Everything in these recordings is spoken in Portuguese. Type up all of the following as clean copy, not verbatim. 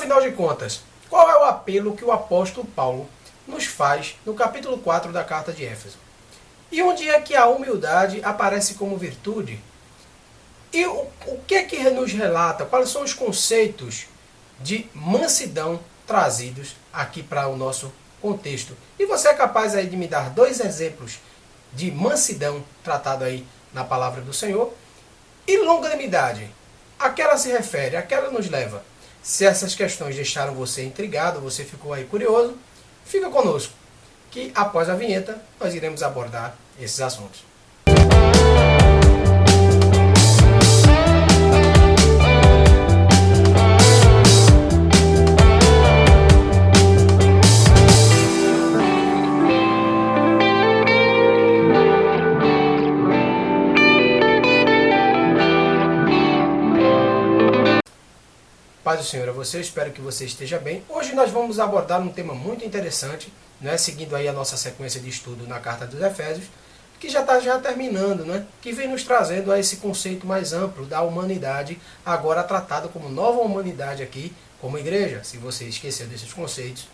Afinal de contas, qual é o apelo que o apóstolo Paulo nos faz no capítulo 4 da carta de Éfeso? E onde é que a humildade aparece como virtude? E o que é que nos relata? Quais são os conceitos de mansidão trazidos aqui para o nosso contexto? E você é capaz aí de me dar 2 exemplos de mansidão tratado aí na palavra do Senhor? E longanimidade? A que ela se refere? A que ela nos leva? Se essas questões deixaram você intrigado, você ficou aí curioso, fica conosco, que após a vinheta nós iremos abordar esses assuntos. Paz do Senhor a você, eu espero que você esteja bem. Hoje nós vamos abordar um tema muito interessante, né, seguindo aí a nossa sequência de estudo na Carta dos Efésios, que já está terminando, né, que vem nos trazendo a esse conceito mais amplo da humanidade, agora tratado como nova humanidade aqui, como igreja. Se você esqueceu desses conceitos,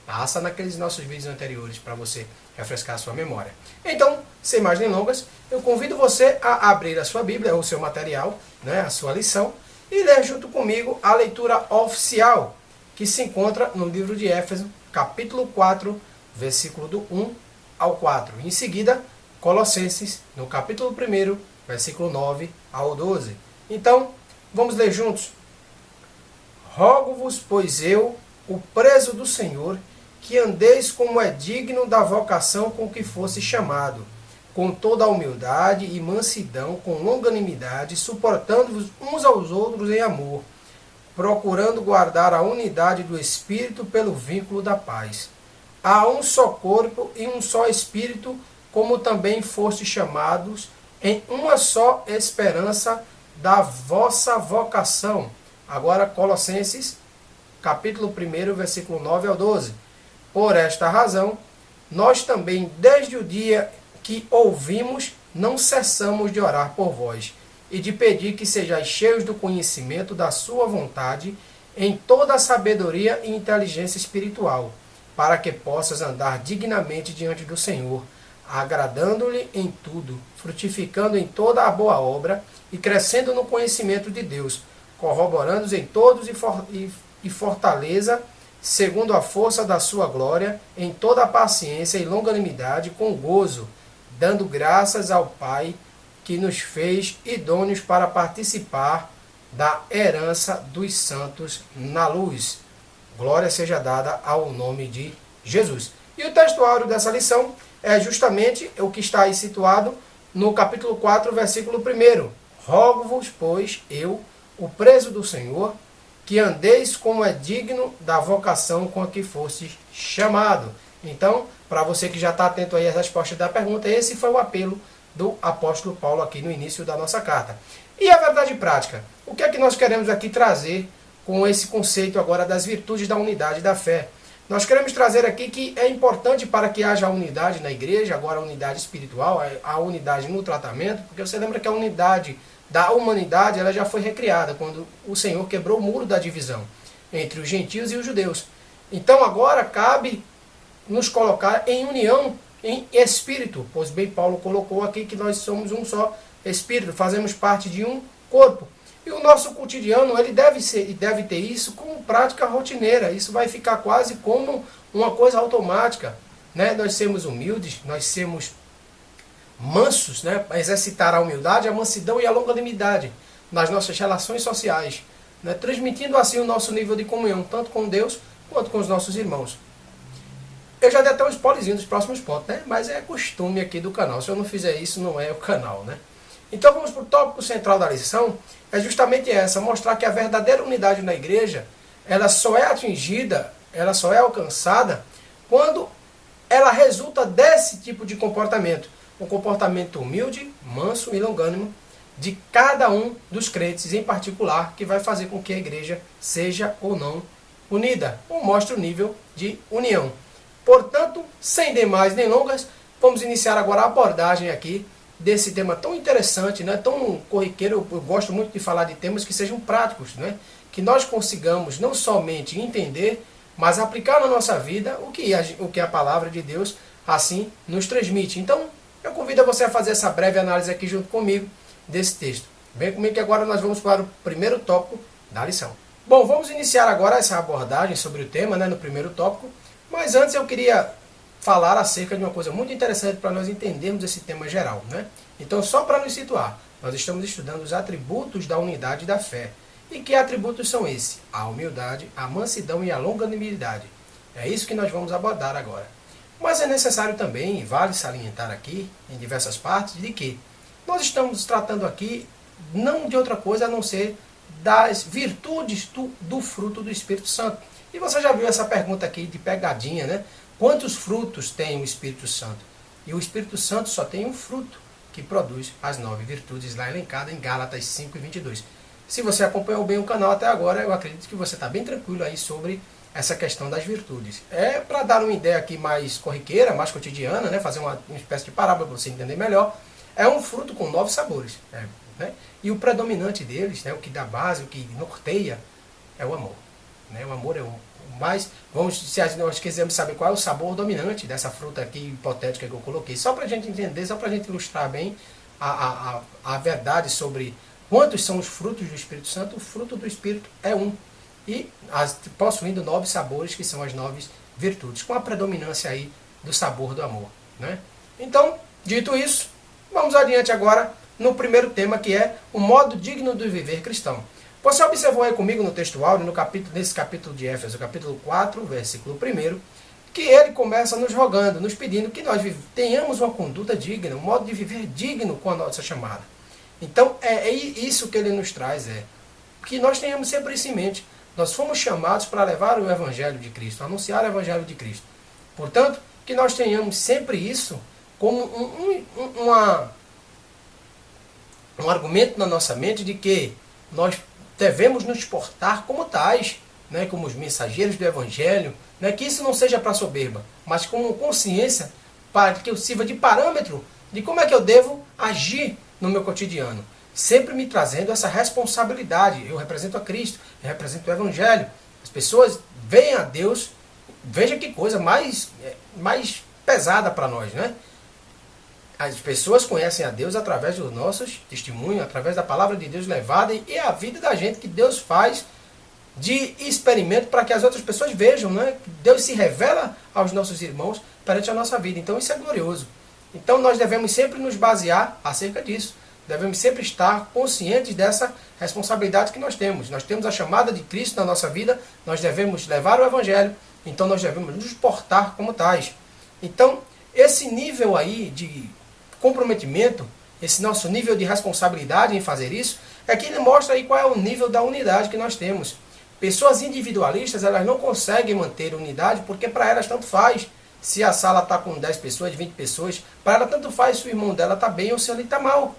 passa naqueles nossos vídeos anteriores para você refrescar a sua memória. Então, sem mais delongas, eu convido você a abrir a sua Bíblia, o seu material, né, a sua lição, e ler junto comigo a leitura oficial, que se encontra no livro de Éfeso, capítulo 4, versículo do 1 ao 4. Em seguida, Colossenses, no capítulo 1, versículo 9 ao 12. Então, vamos ler juntos. Rogo-vos, pois eu, o preso do Senhor, que andeis como é digno da vocação com que fosse chamado, com toda a humildade e mansidão, com longanimidade, suportando-vos uns aos outros em amor, procurando guardar a unidade do Espírito pelo vínculo da paz. Há um só corpo e um só Espírito, como também fostes chamados em uma só esperança da vossa vocação. Agora, Colossenses, capítulo 1, versículo 9 ao 12. Por esta razão, nós também, desde o dia que ouvimos, não cessamos de orar por vós, e de pedir que sejais cheios do conhecimento da sua vontade, em toda a sabedoria e inteligência espiritual, para que possas andar dignamente diante do Senhor, agradando-lhe em tudo, frutificando em toda a boa obra, e crescendo no conhecimento de Deus, corroborando-os em todos e fortaleza, segundo a força da sua glória, em toda a paciência e longanimidade, com gozo, dando graças ao Pai, que nos fez idôneos para participar da herança dos santos na luz. Glória seja dada ao nome de Jesus. E o textuário dessa lição é justamente o que está aí situado no capítulo 4, versículo 1. Rogo-vos, pois, eu, o preso do Senhor, que andeis como é digno da vocação com a que foste chamado. Então, para você que já está atento aí às respostas da pergunta, esse foi o apelo do apóstolo Paulo aqui no início da nossa carta. E a verdade prática? O que é que nós queremos aqui trazer com esse conceito agora das virtudes da unidade da fé? Nós queremos trazer aqui que é importante para que haja unidade na igreja, agora a unidade espiritual, a unidade no tratamento, porque você lembra que a unidade da humanidade ela já foi recriada quando o Senhor quebrou o muro da divisão entre os gentios e os judeus. Então agora cabe nos colocar em união, em espírito, pois bem Paulo colocou aqui que nós somos um só espírito, fazemos parte de um corpo. E o nosso cotidiano ele deve ter isso como prática rotineira, isso vai ficar quase como uma coisa automática, né? Nós sermos humildes, nós sermos mansos, né? Exercitar a humildade, a mansidão e a longanimidade nas nossas relações sociais, né? Transmitindo assim o nosso nível de comunhão, tanto com Deus quanto com os nossos irmãos. Eu já dei até um spoilerzinho dos próximos pontos, né? Mas é costume aqui do canal. Se eu não fizer isso, não é o canal, né? Então vamos para o tópico central da lição. É justamente essa, mostrar que a verdadeira unidade na igreja, ela só é atingida, ela só é alcançada quando ela resulta desse tipo de comportamento. Um comportamento humilde, manso e longânimo de cada um dos crentes em particular, que vai fazer com que a igreja seja ou não unida, ou mostre o nível de união. Portanto, sem demais nem longas, vamos iniciar agora a abordagem aqui desse tema tão interessante, né, tão corriqueiro. Eu gosto muito de falar de temas que sejam práticos, né, que nós consigamos não somente entender, mas aplicar na nossa vida o que a palavra de Deus assim nos transmite. Então, eu convido você a fazer essa breve análise aqui junto comigo desse texto. Vem comigo que agora nós vamos para o primeiro tópico da lição. Bom, vamos iniciar agora essa abordagem sobre o tema, no primeiro tópico, mas antes eu queria falar acerca de uma coisa muito interessante para nós entendermos esse tema geral. Então, só para nos situar, nós estamos estudando os atributos da unidade da fé. E que atributos são esses? A humildade, a mansidão e a longanimidade. É isso que nós vamos abordar agora. Mas é necessário também, vale salientar aqui, em diversas partes, de que nós estamos tratando aqui não de outra coisa a não ser das virtudes do fruto do Espírito Santo. E você já viu essa pergunta aqui de pegadinha, Quantos frutos tem o Espírito Santo? E o Espírito Santo só tem um fruto que produz as 9 virtudes lá elencadas em Gálatas 5:22. Se você acompanhou bem o canal até agora, eu acredito que você está bem tranquilo aí sobre essa questão das virtudes. É para dar uma ideia aqui mais corriqueira, mais cotidiana, fazer uma espécie de parábola para você entender melhor. É um fruto com 9 sabores. E o predominante deles, o que dá base, o que norteia, é o amor. O amor é o mais... Se nós quisermos saber qual é o sabor dominante dessa fruta aqui hipotética que eu coloquei, só para a gente entender, só para a gente ilustrar bem a verdade sobre quantos são os frutos do Espírito Santo, o fruto do Espírito é um. E possuindo 9 sabores, que são as 9 virtudes, com a predominância aí do sabor do amor. Então, dito isso, vamos adiante agora no primeiro tema, que é o modo digno de viver cristão. Você observou aí comigo no texto áudio, nesse capítulo de Éfeso, capítulo 4, versículo 1, que ele começa nos rogando, nos pedindo que nós tenhamos uma conduta digna, um modo de viver digno com a nossa chamada. Então, é isso que ele nos traz, que nós tenhamos sempre isso em mente. Nós fomos chamados para levar o Evangelho de Cristo, anunciar o Evangelho de Cristo. Portanto, que nós tenhamos sempre isso como um argumento na nossa mente de que nós devemos nos portar como tais, como os mensageiros do Evangelho, que isso não seja para soberba, mas com consciência para que eu sirva de parâmetro de como é que eu devo agir no meu cotidiano, sempre me trazendo essa responsabilidade. Eu represento a Cristo, eu represento o Evangelho. As pessoas veem a Deus, veja que coisa mais pesada para nós, As pessoas conhecem a Deus através dos nossos testemunhos, através da palavra de Deus levada e a vida da gente que Deus faz de experimento para que as outras pessoas vejam, que Deus se revela aos nossos irmãos perante a nossa vida. Então isso é glorioso. Então nós devemos sempre nos basear acerca disso. Devemos sempre estar conscientes dessa responsabilidade que nós temos. Nós temos a chamada de Cristo na nossa vida, nós devemos levar o Evangelho, então nós devemos nos portar como tais. Então, esse nível aí de comprometimento, esse nosso nível de responsabilidade em fazer isso, é que ele mostra aí qual é o nível da unidade que nós temos. Pessoas individualistas, elas não conseguem manter unidade porque para elas tanto faz. Se a sala está com 10 pessoas, 20 pessoas, para ela tanto faz se o irmão dela está bem ou se ele está mal.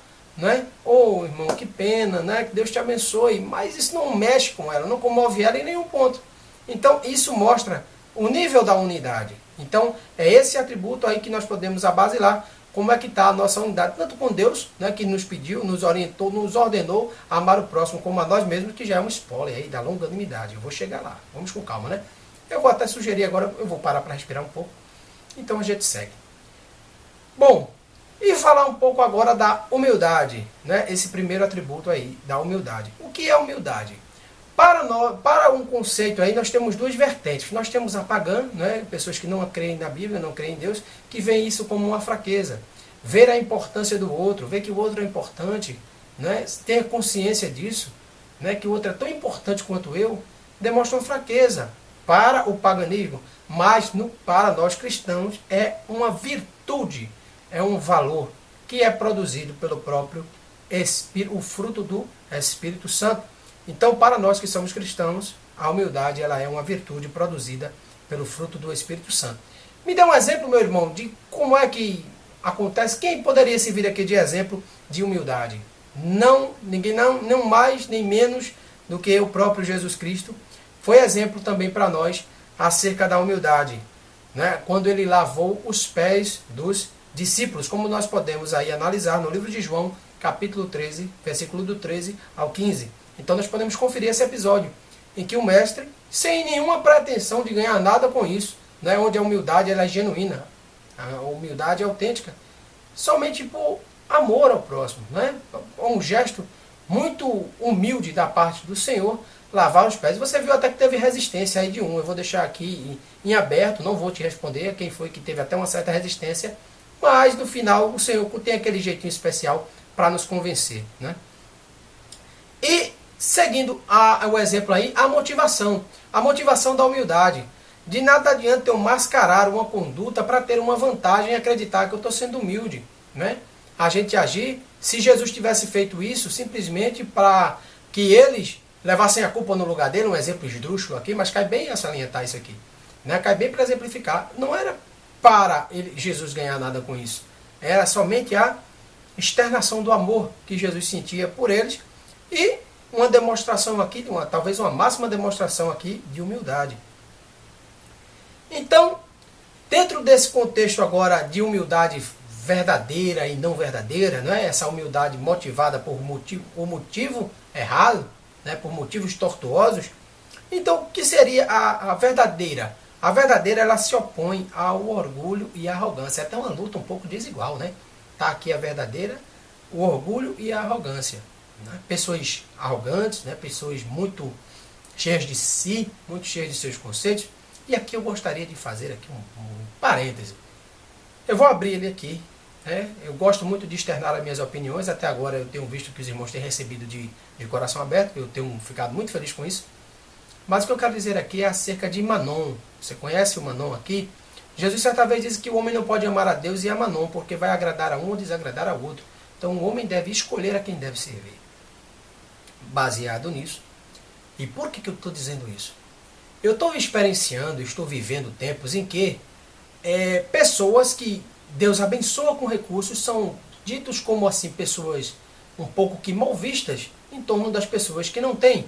Ou irmão, que pena, que Deus te abençoe. Mas isso não mexe com ela, não comove ela em nenhum ponto. Então isso mostra o nível da unidade. Então é esse atributo aí que nós podemos abasilar. Como é que está a nossa unidade, tanto com Deus, que nos pediu, nos orientou, nos ordenou a amar o próximo como a nós mesmos, que já é um spoiler aí da longanimidade. Eu vou chegar lá, vamos com calma, Eu vou até sugerir agora, eu vou parar para respirar um pouco. Então a gente segue. Bom, e falar um pouco agora da humildade, esse primeiro atributo aí, da humildade. O que é humildade? Para um conceito aí, nós temos duas vertentes. Nós temos a pagã, pessoas que não creem na Bíblia, não creem em Deus, que veem isso como uma fraqueza. Ver a importância do outro, ver que o outro é importante, ter consciência disso, que o outro é tão importante quanto eu, demonstra uma fraqueza para o paganismo. Mas para nós cristãos é uma virtude, é um valor que é produzido pelo próprio Espírito, o fruto do Espírito Santo. Então, para nós que somos cristãos, a humildade ela é uma virtude produzida pelo fruto do Espírito Santo. Me dê um exemplo, meu irmão, de como é que acontece. Quem poderia servir aqui de exemplo de humildade? Ninguém não mais nem menos do que o próprio Jesus Cristo. Foi exemplo também para nós acerca da humildade, quando ele lavou os pés dos discípulos, como nós podemos aí analisar no livro de João, capítulo 13, versículo do 13 ao 15. Então nós podemos conferir esse episódio, em que o mestre, sem nenhuma pretensão de ganhar nada com isso, né, onde a humildade ela é genuína, a humildade é autêntica, somente por amor ao próximo, né? Um gesto muito humilde da parte do Senhor, lavar os pés. Você viu até que teve resistência aí de um. Eu vou deixar aqui em aberto, não vou te responder quem foi que teve até uma certa resistência, mas no final o Senhor tem aquele jeitinho especial para nos convencer, né? E seguindo o exemplo aí, a motivação da humildade. De nada adianta eu mascarar uma conduta para ter uma vantagem e acreditar que eu estou sendo humilde, né? A gente agir, se Jesus tivesse feito isso simplesmente para que eles levassem a culpa no lugar dele, um exemplo esdrúxulo aqui, mas cai bem a salientar isso aqui, né? Cai bem para exemplificar. Não era para Jesus ganhar nada com isso, era somente a externação do amor que Jesus sentia por eles e uma demonstração aqui, talvez uma máxima demonstração aqui de humildade. Então, dentro desse contexto agora de humildade verdadeira e não verdadeira, não é? Essa humildade motivada por motivo errado, né? Por motivos tortuosos. Então, o que seria a verdadeira? A verdadeira, ela se opõe ao orgulho e à arrogância. É até uma luta um pouco desigual, né? Tá aqui a verdadeira, o orgulho e a arrogância, né? Pessoas arrogantes, né? Pessoas muito cheias de si, muito cheias de seus conceitos. E aqui eu gostaria de fazer aqui um parêntese. Eu vou abrir ele aqui. Né? Eu gosto muito de externar as minhas opiniões. Até agora eu tenho visto que os irmãos têm recebido de coração aberto. Eu tenho ficado muito feliz com isso. Mas o que eu quero dizer aqui é acerca de Manon. Você conhece o Manon aqui? Jesus certa vez disse que o homem não pode amar a Deus e a Manon, porque vai agradar a um ou desagradar a outro. Então o homem deve escolher a quem deve servir. Baseado nisso. E por que eu estou dizendo isso? Eu estou experienciando, estou vivendo tempos em que pessoas que Deus abençoa com recursos são ditos como assim pessoas um pouco que mal vistas em torno das pessoas que não têm.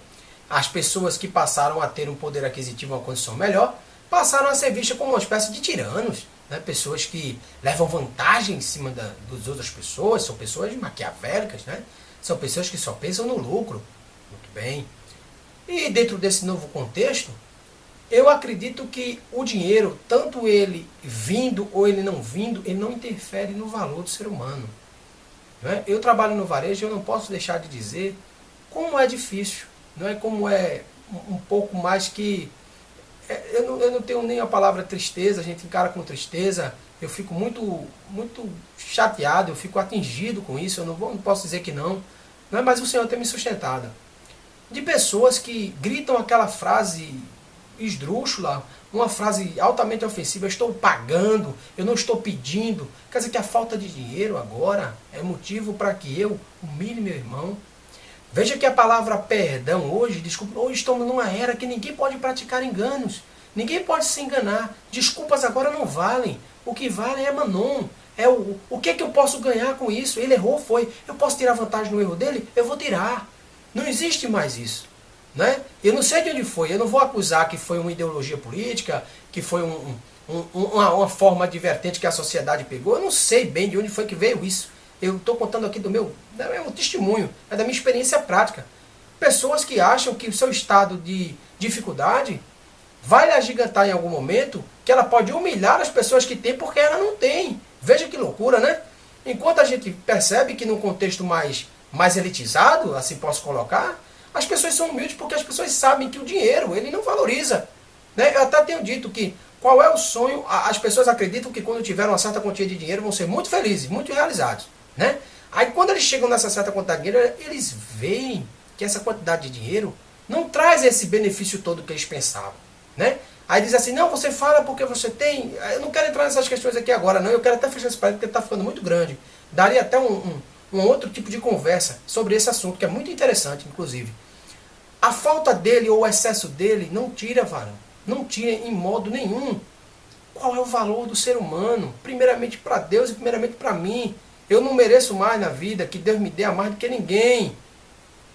As pessoas que passaram a ter um poder aquisitivo, uma condição melhor, passaram a ser vistas como uma espécie de tiranos, né? Pessoas que levam vantagem em cima das outras pessoas, são pessoas maquiavélicas, né? São pessoas que só pensam no lucro. Muito bem. E dentro desse novo contexto, eu acredito que o dinheiro, tanto ele vindo ou ele não vindo, ele não interfere no valor do ser humano. Né? Eu trabalho no varejo e eu não posso deixar de dizer como é difícil. Não é como é um pouco mais que... Eu não tenho nem a palavra tristeza, a gente encara com tristeza. Eu fico muito chateado, eu fico atingido com isso. Eu não posso dizer que não. Mas o Senhor tem me sustentado. De pessoas que gritam aquela frase esdrúxula, uma frase altamente ofensiva: eu estou pagando, eu não estou pedindo. Quer dizer que a falta de dinheiro agora é motivo para que eu humilhe meu irmão. Veja que a palavra perdão hoje estamos numa era que ninguém pode praticar enganos, ninguém pode se enganar. Desculpas agora não valem. O que vale é Manon. É o que eu posso ganhar com isso? Ele errou, foi. Eu posso tirar vantagem no erro dele? Eu vou tirar. Não existe mais isso. Né? Eu não sei de onde foi, eu não vou acusar que foi uma ideologia política, que foi uma forma advertente que a sociedade pegou. Eu não sei bem de onde foi que veio isso. Eu estou contando aqui do meu testemunho, é da minha experiência prática. Pessoas que acham que o seu estado de dificuldade vai lhe agigantar em algum momento, que ela pode humilhar as pessoas que têm porque ela não tem. Veja que loucura, né? Enquanto a gente percebe que num contexto mais elitizado, assim posso colocar, as pessoas são humildes porque as pessoas sabem que o dinheiro, ele não valoriza. Né? Eu até tenho dito que qual é o sonho, as pessoas acreditam que quando tiver uma certa quantia de dinheiro vão ser muito felizes, muito realizados. Né? Aí quando eles chegam nessa certa quantidade de dinheiro, eles veem que essa quantidade de dinheiro não traz esse benefício todo que eles pensavam. Né? Aí diz assim: não, você fala porque você tem. Eu não quero entrar nessas questões aqui agora, não. Eu quero até fechar esse parênteses porque está ficando muito grande. Daria até um outro tipo de conversa sobre esse assunto, que é muito interessante, inclusive. A falta dele ou o excesso dele não tira, varão. Não tira em modo nenhum. Qual é o valor do ser humano? Primeiramente para Deus e primeiramente para mim. Eu não mereço mais na vida, que Deus me dê a mais do que ninguém.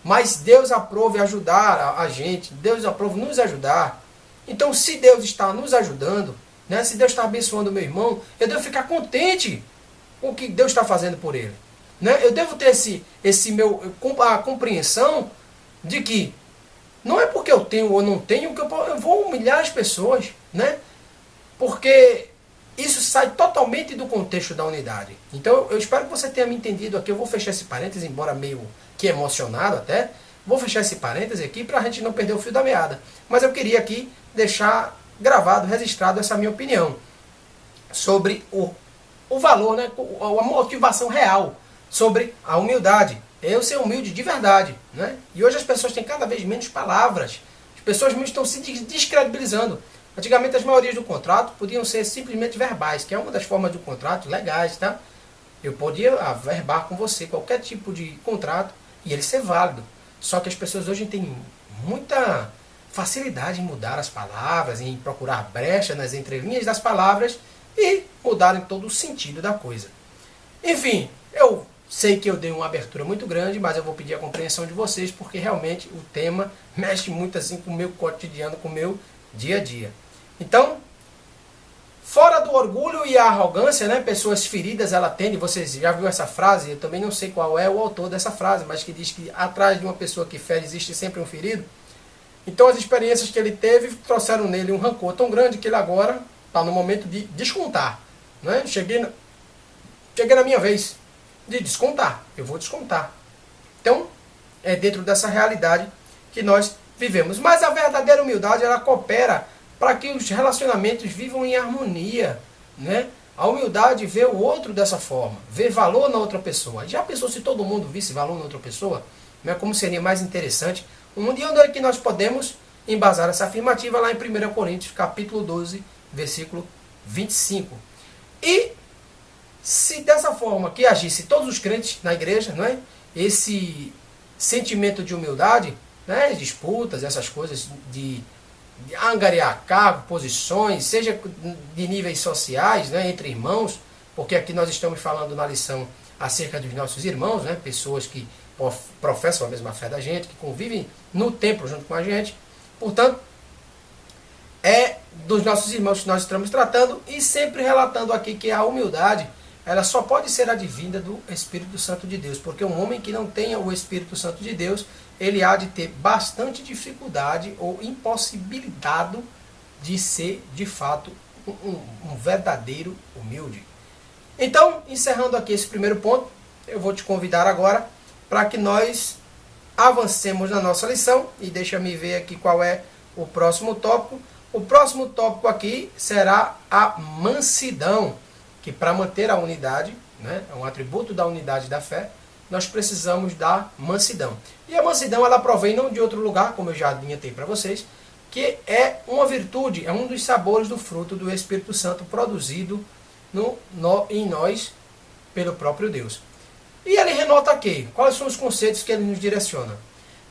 Mas Deus aprove ajudar a gente. Deus aprove nos ajudar. Então, se Deus está nos ajudando, né, se Deus está abençoando o meu irmão, eu devo ficar contente com o que Deus está fazendo por ele. Né? Eu devo ter a compreensão de que não é porque eu tenho ou não tenho que eu vou humilhar as pessoas, né? Porque isso sai totalmente do contexto da unidade. Então eu espero que você tenha me entendido aqui. Eu vou fechar esse parêntese, embora meio que emocionado até. Vou fechar esse parêntese aqui para a gente não perder o fio da meada. Mas eu queria aqui deixar gravado, registrado essa minha opinião sobre o valor, né, a motivação real sobre a humildade. Eu ser humilde de verdade, né? E hoje as pessoas têm cada vez menos palavras. As pessoas estão se descredibilizando. Antigamente as maiorias do contrato podiam ser simplesmente verbais, que é uma das formas de um contrato legais, tá? Eu podia averbar com você qualquer tipo de contrato e ele ser válido. Só que as pessoas hoje têm muita facilidade em mudar as palavras, em procurar brecha nas entrelinhas das palavras e mudarem todo o sentido da coisa. Enfim, eu sei que eu dei uma abertura muito grande, mas eu vou pedir a compreensão de vocês, porque realmente o tema mexe muito assim com o meu cotidiano, com o meu dia a dia. Então, fora do orgulho e a arrogância, né, pessoas feridas ela tende, vocês já viram essa frase, eu também não sei qual é o autor dessa frase, mas que diz que atrás de uma pessoa que fere existe sempre um ferido. Então as experiências que ele teve trouxeram nele um rancor tão grande que ele agora está no momento de descontar. Né? Cheguei na minha vez de descontar, eu vou descontar. Então, é dentro dessa realidade que nós vivemos. Mas a verdadeira humildade, ela coopera para que os relacionamentos vivam em harmonia. Né? A humildade vê o outro dessa forma, vê valor na outra pessoa. Já pensou se todo mundo visse valor na outra pessoa? Né? Como seria mais interessante? Onde é que nós podemos embasar essa afirmativa? Lá em 1 Coríntios, capítulo 12, versículo 25. E se dessa forma que agisse todos os crentes na igreja, não é? Esse sentimento de humildade, né? Disputas, essas coisas de angariar cargo, posições, seja de níveis sociais, né? Entre irmãos, porque aqui nós estamos falando na lição acerca dos nossos irmãos, né? Pessoas que professam a mesma fé da gente, que convivem no templo junto com a gente. Portanto, é dos nossos irmãos que nós estamos tratando e sempre relatando aqui que a humildade, ela só pode ser advinda do Espírito Santo de Deus, porque um homem que não tenha o Espírito Santo de Deus, ele há de ter bastante dificuldade ou impossibilidade de ser, de fato, um verdadeiro humilde. Então, encerrando aqui esse primeiro ponto, eu vou te convidar agora para que nós avancemos na nossa lição. E deixa-me ver aqui qual é o próximo tópico. O próximo tópico aqui será a mansidão, que para manter a unidade, né, é um atributo da unidade da fé, nós precisamos da mansidão. E a mansidão, ela provém não de outro lugar, como eu já adiantei para vocês, que é uma virtude, é um dos sabores do fruto do Espírito Santo produzido em nós pelo próprio Deus. E ele renota aqui, quais são os conceitos que ele nos direciona.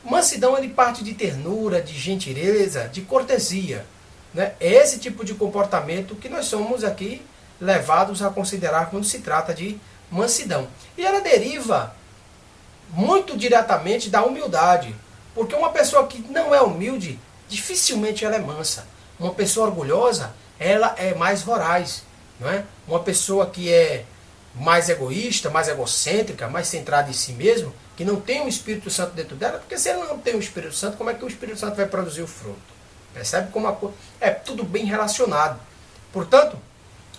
Mansidão, ele parte de ternura, de gentileza, de cortesia. Né? É esse tipo de comportamento que nós somos aqui levados a considerar quando se trata de mansidão. E ela deriva muito diretamente da humildade. Porque uma pessoa que não é humilde, dificilmente ela é mansa. Uma pessoa orgulhosa, ela é mais voraz. Não é? Uma pessoa que é mais egoísta, mais egocêntrica, mais centrada em si mesmo, que não tem o Espírito Santo dentro dela, porque se ela não tem o Espírito Santo, como é que o Espírito Santo vai produzir o fruto? Percebe como a coisa é tudo bem relacionado. Portanto,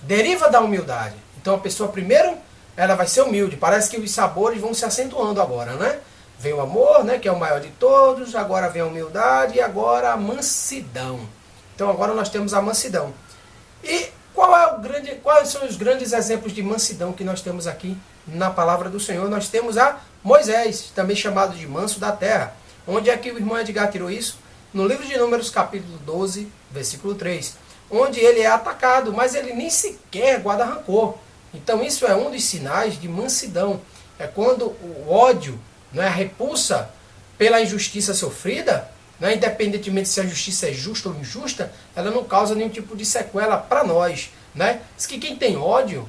deriva da humildade. Então a pessoa primeiro, ela vai ser humilde. Parece que os sabores vão se acentuando agora, né? Vem o amor, né, que é o maior de todos, agora vem a humildade e agora a mansidão. Então agora nós temos a mansidão. E quais são os grandes exemplos de mansidão que nós temos aqui na palavra do Senhor? Nós temos a Moisés, também chamado de manso da terra. Onde é que o irmão Edgar tirou isso? No livro de Números, capítulo 12, versículo 3. Onde ele é atacado, mas ele nem sequer guarda rancor. Então isso é um dos sinais de mansidão. É quando o ódio, não é, a repulsa pela injustiça sofrida, né, independentemente se a justiça é justa ou injusta, ela não causa nenhum tipo de sequela para nós. Né? Diz que quem tem ódio,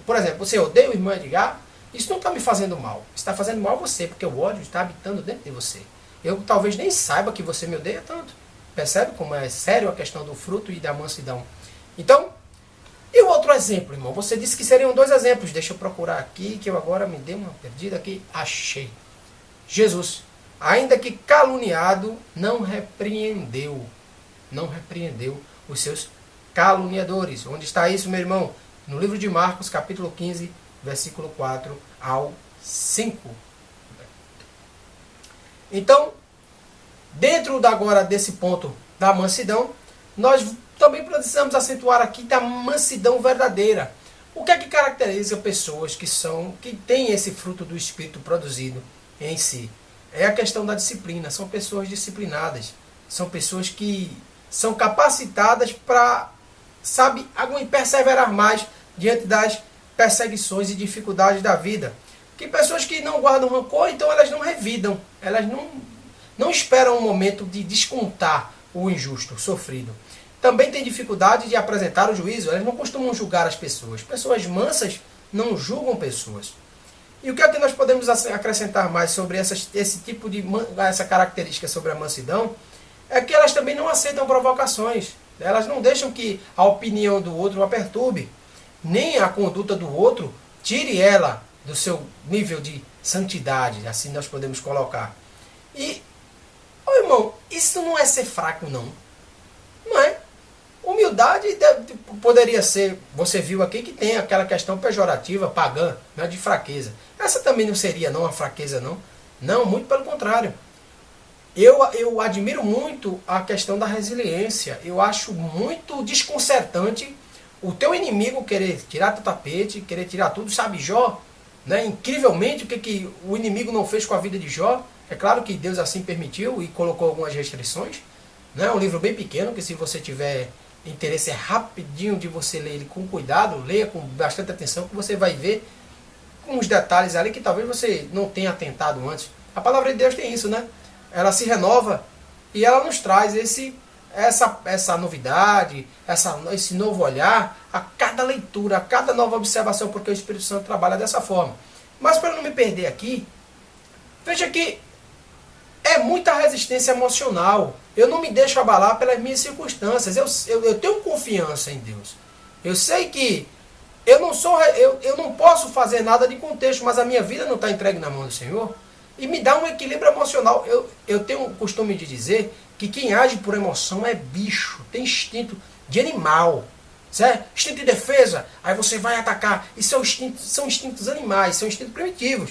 por exemplo, você odeia o irmão Edgar, isso não está me fazendo mal. Está fazendo mal a você, porque o ódio está habitando dentro de você. Eu talvez nem saiba que você me odeia tanto. Percebe como é sério a questão do fruto e da mansidão? Então, e o outro exemplo, irmão? Você disse que seriam 2 exemplos. Deixa eu procurar aqui, que eu agora me dei uma perdida aqui. Achei. Jesus. ainda que caluniado, não repreendeu os seus caluniadores. Onde está isso, meu irmão? No livro de Marcos, capítulo 15, versículo 4 ao 5. Então, dentro agora desse ponto da mansidão, nós também precisamos acentuar aqui da mansidão verdadeira. O que é que caracteriza pessoas que têm esse fruto do Espírito produzido em si? É a questão da disciplina. São pessoas disciplinadas. São pessoas que são capacitadas para, perseverar mais diante das perseguições e dificuldades da vida. Que pessoas que não guardam rancor, então elas não revidam. Elas não esperam um momento de descontar o injusto, o sofrido. Também tem dificuldade de apresentar o juízo. Elas não costumam julgar as pessoas. Pessoas mansas não julgam pessoas. E o que é que nós podemos acrescentar mais sobre essa característica sobre a mansidão? É que elas também não aceitam provocações. Elas não deixam que a opinião do outro a perturbe, nem a conduta do outro tire ela do seu nível de santidade, assim nós podemos colocar. E, irmão, isso não é ser fraco, não. Não é. Humildade poderia ser, você viu aqui que tem aquela questão pejorativa, pagã, né, de fraqueza. Essa também não seria não a fraqueza, não. Não, muito pelo contrário. Eu admiro muito a questão da resiliência. Eu acho muito desconcertante o teu inimigo querer tirar teu tapete, querer tirar tudo. Sabe Jó? Né? Incrivelmente, o que o inimigo não fez com a vida de Jó. É claro que Deus assim permitiu e colocou algumas restrições. É um livro bem pequeno, que se você tiver interesse é rapidinho de você ler ele com cuidado, leia com bastante atenção, que você vai ver uns detalhes ali que talvez você não tenha atentado antes. A palavra de Deus tem isso, né? Ela se renova e ela nos traz essa novidade, esse novo olhar a cada leitura, a cada nova observação, porque o Espírito Santo trabalha dessa forma. Mas para não me perder aqui, veja que é muita resistência emocional. Eu não me deixo abalar pelas minhas circunstâncias. Eu tenho confiança em Deus. Eu sei que eu não posso fazer nada de contexto, mas a minha vida não está entregue na mão do Senhor. E me dá um equilíbrio emocional. Eu tenho o costume de dizer que quem age por emoção é bicho, tem instinto de animal. Certo? Instinto de defesa, aí você vai atacar. Isso são instintos animais, são instintos primitivos.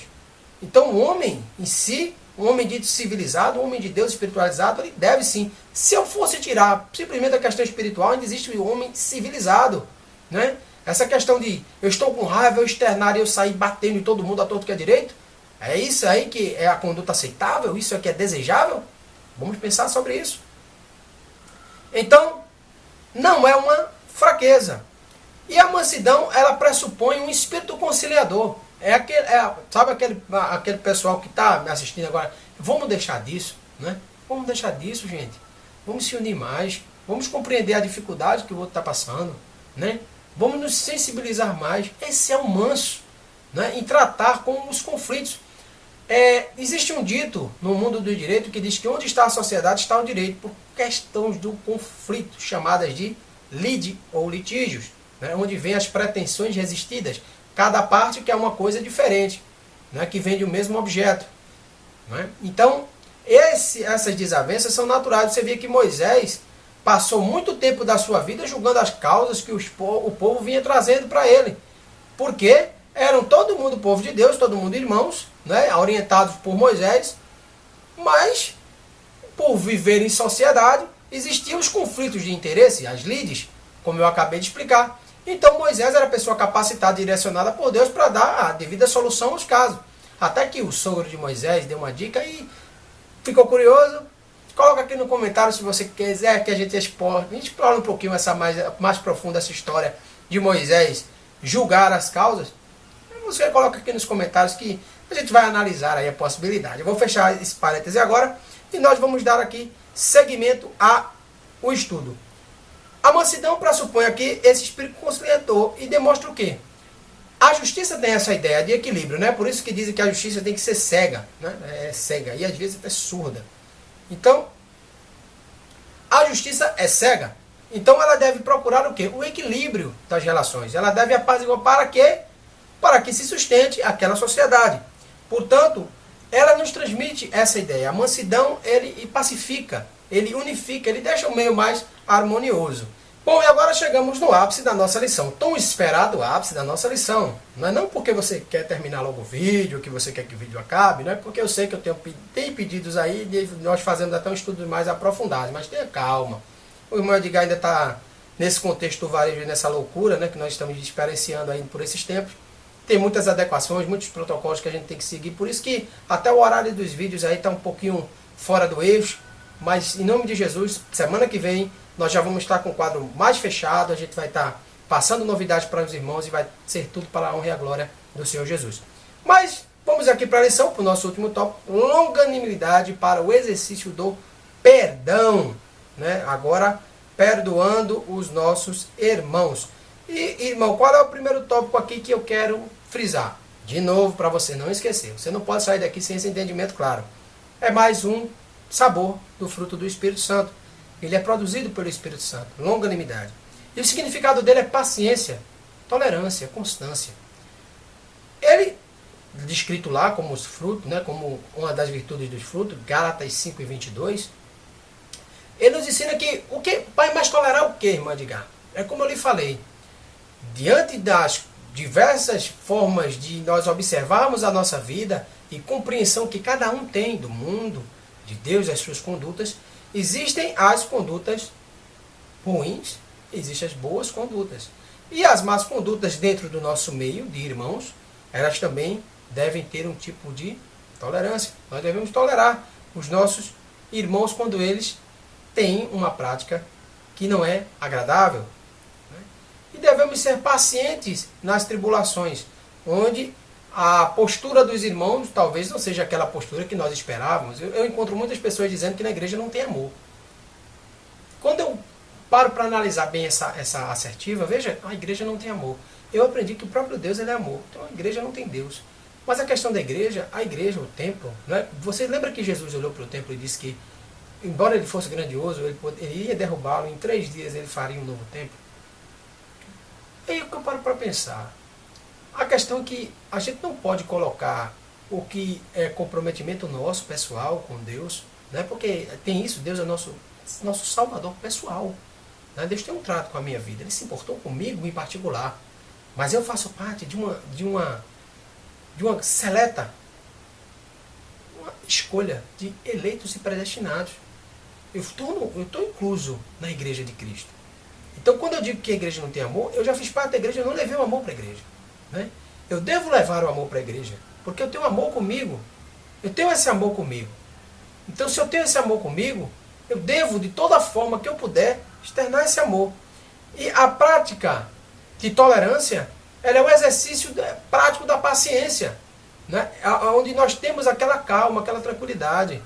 Então o homem em si, um homem dito civilizado, um homem de Deus espiritualizado, ele deve sim. Se eu fosse tirar simplesmente a questão espiritual, ainda existe o homem civilizado. Né? Essa questão de eu estou com raiva, eu externar e eu sair batendo em todo mundo a todo que é direito, é isso aí que é a conduta aceitável? Isso é que é desejável? Vamos pensar sobre isso. Então, não é uma fraqueza. E a mansidão, ela pressupõe um espírito conciliador. Sabe aquele pessoal que está me assistindo agora? Vamos deixar disso, né? Vamos deixar disso, gente. Vamos se unir mais. Vamos compreender a dificuldade que o outro está passando, né? Vamos nos sensibilizar mais. Esse é o manso, né? Em tratar com os conflitos. Existe um dito no mundo do direito que diz que onde está a sociedade está o direito, por questões do conflito, chamadas de lide ou litígios, né? Onde vem as pretensões resistidas. Cada parte quer uma coisa diferente, né, que vem do mesmo objeto. Né? Então, essas desavenças são naturais. Você vê que Moisés passou muito tempo da sua vida julgando as causas que o povo vinha trazendo para ele. Porque eram todo mundo povo de Deus, todo mundo irmãos, né, orientados por Moisés, mas, por viver em sociedade, existiam os conflitos de interesse, as lides, como eu acabei de explicar. Então Moisés era a pessoa capacitada, direcionada por Deus para dar a devida solução aos casos. Até que o sogro de Moisés deu uma dica e ficou curioso. Coloca aqui no comentário se você quiser que a gente explore um pouquinho mais profunda essa história de Moisés julgar as causas. Você coloca aqui nos comentários que a gente vai analisar aí a possibilidade. Eu vou fechar esse parêntese agora e nós vamos dar aqui seguimento ao estudo. A mansidão pressupõe aqui esse espírito conciliador e demonstra o quê? A justiça tem essa ideia de equilíbrio, né? Por isso que dizem que a justiça tem que ser cega, né? É cega e às vezes até surda. Então, a justiça é cega. Então ela deve procurar o quê? O equilíbrio das relações. Ela deve apaziguar para quê? Para que se sustente aquela sociedade. Portanto, ela nos transmite essa ideia. A mansidão, ele pacifica, ele unifica, ele deixa o meio mais harmonioso. Bom, e agora chegamos no ápice da nossa lição, tão esperado ápice da nossa lição. Não é não porque você quer terminar logo o vídeo, que você quer que o vídeo acabe, não é porque eu sei que eu tenho pedidos aí de nós fazemos até um estudo mais aprofundado, mas tenha calma. O irmão Edgar ainda está nesse contexto do varejo, nessa loucura, né, que nós estamos experienciando aí por esses tempos. Tem muitas adequações, muitos protocolos que a gente tem que seguir, por isso que até o horário dos vídeos aí está um pouquinho fora do eixo, mas em nome de Jesus, semana que vem, nós já vamos estar com o quadro mais fechado, a gente vai estar passando novidades para os irmãos e vai ser tudo para a honra e a glória do Senhor Jesus. Mas vamos aqui para a lição, para o nosso último tópico, longanimidade para o exercício do perdão. Né? Agora, perdoando os nossos irmãos. E, irmão, qual é o primeiro tópico aqui que eu quero frisar? De novo, para você não esquecer. Você não pode sair daqui sem esse entendimento claro. É mais um sabor do fruto do Espírito Santo. Ele é produzido pelo Espírito Santo, longanimidade. E o significado dele é paciência, tolerância, constância. Ele, descrito lá como os frutos, né, como uma das virtudes dos frutos, Gálatas 5:22, ele nos ensina que o que vai mais tolerar o que, irmã Edgar? É como eu lhe falei, diante das diversas formas de nós observarmos a nossa vida e compreensão que cada um tem do mundo, de Deus e as suas condutas, existem as condutas ruins, existem as boas condutas. E as más condutas dentro do nosso meio de irmãos, elas também devem ter um tipo de tolerância. Nós devemos tolerar os nossos irmãos quando eles têm uma prática que não é agradável. E devemos ser pacientes nas tribulações, onde a postura dos irmãos talvez não seja aquela postura que nós esperávamos. Eu encontro muitas pessoas dizendo que na igreja não tem amor. Quando eu paro para analisar bem essa assertiva, veja, a igreja não tem amor. Eu aprendi que o próprio Deus ele é amor. Então a igreja não tem Deus. Mas a questão da igreja, o templo, né? Você lembra que Jesus olhou para o templo e disse que, embora ele fosse grandioso, ele ia derrubá-lo, em 3 dias ele faria um novo templo? E aí eu paro para pensar. A questão é que a gente não pode colocar o que é comprometimento nosso, pessoal, com Deus, né? Porque tem isso, Deus é nosso salvador pessoal. Né? Deus tem um trato com a minha vida, Ele se importou comigo em particular. Mas eu faço parte de uma seleta, uma escolha de eleitos e predestinados. Eu estou incluso na igreja de Cristo. Então quando eu digo que a igreja não tem amor, eu já fiz parte da igreja, eu não levei o amor para a igreja. Né? Eu devo levar o amor para a igreja, porque eu tenho amor comigo. Eu tenho esse amor comigo. Então se eu tenho esse amor comigo, eu devo, de toda forma que eu puder, externar esse amor. E a prática de tolerância, ela é o exercício prático da paciência. Né? Onde nós temos aquela calma, aquela tranquilidade.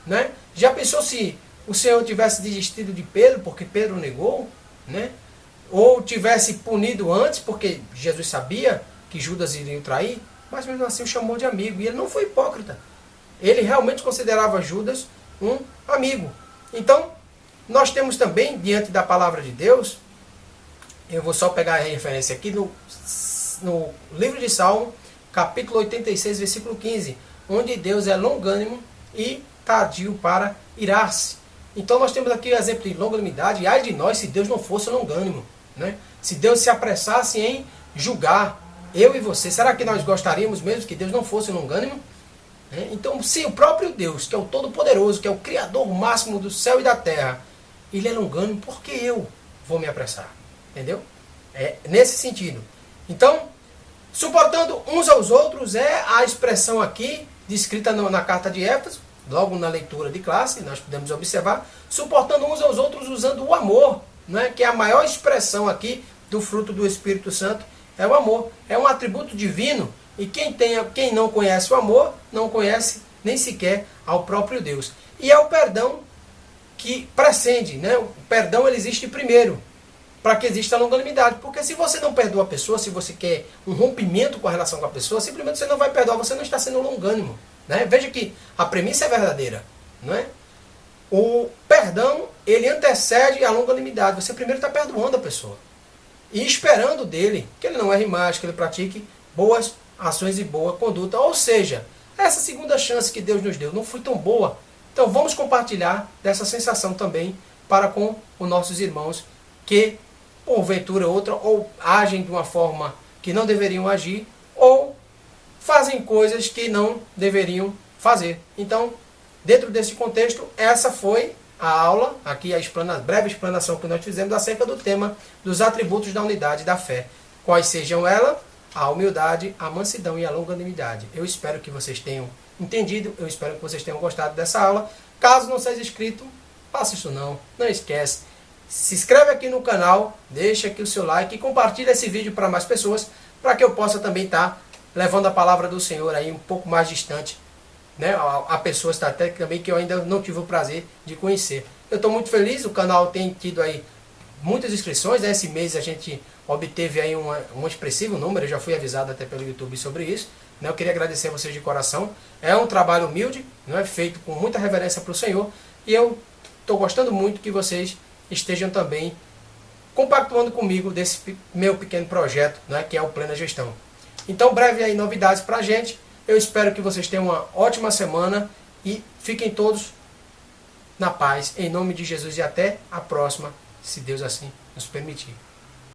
Né? Já pensou se o Senhor tivesse desistido de Pedro, porque Pedro negou? Né? Ou tivesse punido antes, porque Jesus sabia que Judas iria o trair, mas mesmo assim o chamou de amigo. E ele não foi hipócrita. Ele realmente considerava Judas um amigo. Então, nós temos também, diante da palavra de Deus, eu vou só pegar a referência aqui no livro de Salmo, capítulo 86, versículo 15, onde Deus é longânimo e tardio para irar-se. Então nós temos aqui o exemplo de longanimidade, e ai de nós se Deus não fosse longânimo. Né? Se Deus se apressasse em julgar eu e você, será que nós gostaríamos mesmo que Deus não fosse longânimo? Então, se o próprio Deus, que é o Todo-Poderoso, que é o Criador máximo do céu e da terra, Ele é longânimo, por que eu vou me apressar? Entendeu? É nesse sentido. Então, suportando uns aos outros é a expressão aqui, descrita na carta de Éfeso, logo na leitura de classe, nós podemos observar, suportando uns aos outros usando o amor, né, que é a maior expressão aqui do fruto do Espírito Santo, é o amor. É um atributo divino. E quem não conhece o amor, não conhece nem sequer ao próprio Deus. E é o perdão que precede. Né? O perdão ele existe primeiro, para que exista a longanimidade. Porque se você não perdoa a pessoa, se você quer um rompimento com a relação com a pessoa, simplesmente você não vai perdoar, você não está sendo longânimo. Né? Veja que a premissa é verdadeira. Não é? O perdão, ele antecede a longanimidade. Você primeiro está perdoando a pessoa. E esperando dele que ele não erre mais, que ele pratique boas ações e boa conduta. Ou seja, essa segunda chance que Deus nos deu não foi tão boa. Então vamos compartilhar dessa sensação também para com os nossos irmãos que, porventura outra, ou agem de uma forma que não deveriam agir, ou fazem coisas que não deveriam fazer. Então, dentro desse contexto, essa foi a aula, aqui a breve explanação que nós fizemos acerca do tema dos atributos da unidade da fé. Quais sejam elas? A humildade, a mansidão e a longanimidade. Eu espero que vocês tenham entendido, eu espero que vocês tenham gostado dessa aula. Caso não seja inscrito, faça isso não esquece. Se inscreve aqui no canal, deixa aqui o seu like e compartilha esse vídeo para mais pessoas, para que eu possa também estar levando a palavra do Senhor aí um pouco mais distante, né, a pessoas até também que eu ainda não tive o prazer de conhecer. Eu estou muito feliz, o canal tem tido aí muitas inscrições, né? Esse mês a gente obteve aí um expressivo número, eu já fui avisado até pelo YouTube sobre isso, né? Eu queria agradecer a vocês de coração. É um trabalho humilde, não é feito com muita reverência para o Senhor, e eu estou gostando muito que vocês estejam também compactuando comigo desse meu pequeno projeto, né, que é o Plena Gestão. Então, breve aí novidades para a gente. Eu espero que vocês tenham uma ótima semana e fiquem todos na paz, em nome de Jesus, e até a próxima, se Deus assim nos permitir.